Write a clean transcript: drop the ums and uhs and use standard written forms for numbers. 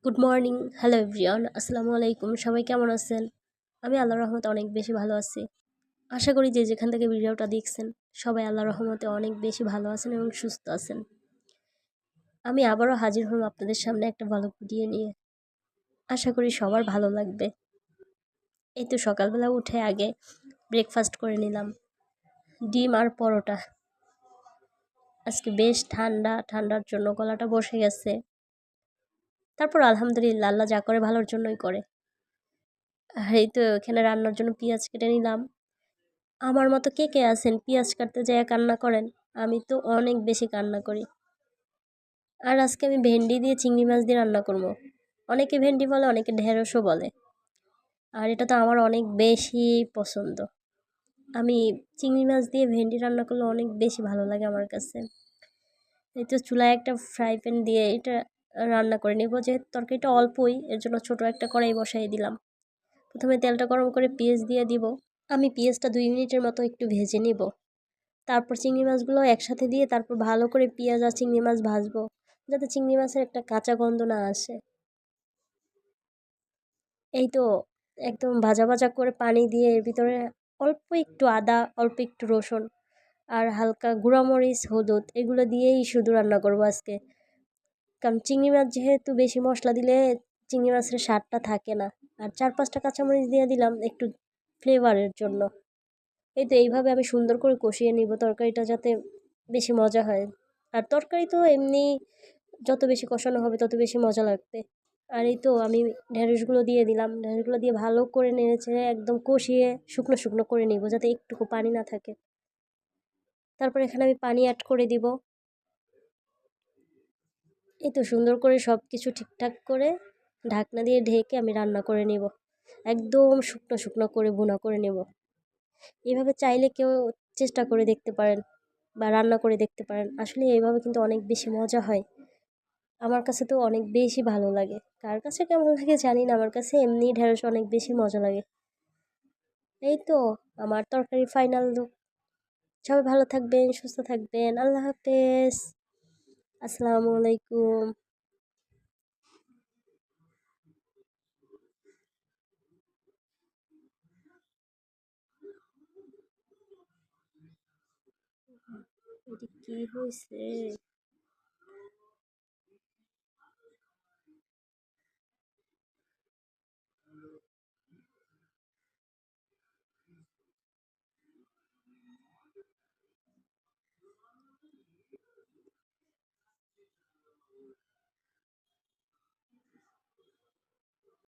Good morning, hello everyone, আসসালামু আলাইকুম। সবাই কেমন আছেন? আমি আল্লাহর রহমতে অনেক বেশি ভালো আছি। আশা করি যে যেখান থেকে ভিডিওটা দেখছেন সবাই আল্লাহর রহমতে অনেক বেশি ভালো আছেন এবং সুস্থ আছেন। আমি আবারও হাজির হলাম আপনাদের সামনে একটা ভালো ভিডিও নিয়ে। আশা করি সবার ভালো লাগবে। এই তো সকালবেলা উঠে আগে ব্রেকফাস্ট করে নিলাম, ডিম আর পরোটা। আজকে বেশ ঠান্ডা, ঠান্ডার জন্য গলাটা বসে গেছে। তারপর আলহামদুলিল্লাহ, আল্লাহ যা করে ভালোর জন্যই করে। আর এই তো এখানে রান্নার জন্য পেঁয়াজ কেটে নিলাম। আমার মতো কে কে আছেন পেঁয়াজ কাটতে যেয়ে কান্না করেন? আমি তো অনেক বেশি কান্না করি। আর আজকে আমি ভেন্ডি দিয়ে চিংড়ি মাছ দিয়ে রান্না করব। অনেকে ভেন্ডি বলে, অনেকে ঢেঁড়সও বলে। আর এটা তো আমার অনেক বেশি পছন্দ। আমি চিংড়ি মাছ দিয়ে ভেন্ডি রান্না করলে অনেক বেশি ভালো লাগে আমার কাছে। এই তো চুলায় একটা ফ্রাই প্যান দিয়ে এটা রান্না করে নেব। যেহেতু তরকারিটা অল্পই, এর জন্য ছোট একটা কড়াই বসাই দিলাম। প্রথমে তেলটা গরম করে পেঁয়াজ দিয়ে দিব। আমি পেঁয়াজটা 2 মিনিটের মতো একটু ভেজে নিব। তারপর চিংড়ি মাছগুলো একসাথে দিয়ে তারপর ভালো করে পেঁয়াজ আর চিংড়ি মাছ ভাজবো, যাতে চিংড়ি মাছের একটা কাঁচা গন্ধ না আসে। এই তো একদম ভাজা ভাজা করে পানি দিয়ে এর ভিতরে অল্প একটু আদা, অল্প একটু রসুন আর হালকা গুঁড়ামরিচ, হলুদ এগুলো দিয়েই শুধু রান্না করবো আজকে। কারণ চিংড়ি মাছ যেহেতু বেশি মশলা দিলে চিংড়ি মাছের স্বাদটা থাকে না। আর 4-5টা কাঁচামরিচ দিয়ে দিলাম একটু ফ্লেভারের জন্য। এই তো এইভাবে আমি সুন্দর করে কষিয়ে নিব তরকারিটা, যাতে বেশি মজা হয়। আর তরকারি তো এমনি যত বেশি কষানো হবে তত বেশি মজা লাগবে। আর এই তো আমি ঢেঁড়সগুলো দিয়ে দিলাম। ঢেঁড়সগুলো দিয়ে ভালো করে নেড়েচেড়ে একদম কষিয়ে শুকনো শুকনো করে নিব, যাতে একটুকু পানি না থাকে। তারপর এখানে আমি পানি অ্যাড করে দিব। এই তো সুন্দর করে সব কিছু ঠিকঠাক করে ঢাকনা দিয়ে ঢেকে আমি রান্না করে নিব। একদম শুকনো শুকনো করে ভুনা করে নেব। এভাবে চাইলে কেউ চেষ্টা করে দেখতে পারেন বা রান্না করে দেখতে পারেন। আসলে এইভাবে কিন্তু অনেক বেশি মজা হয়। আমার কাছে তো অনেক বেশি ভালো লাগে। কার কাছে কেমন লাগে জানি না, আমার কাছে এমনি ঢেঁড়স অনেক বেশি মজা লাগে। এই তো আমার তরকারি ফাইনাল লুক। সবাই ভালো থাকবেন, সুস্থ থাকবেন। আল্লাহ হাফেজ। আসসালামু আলাইকুম। এটা কি হয়েছে?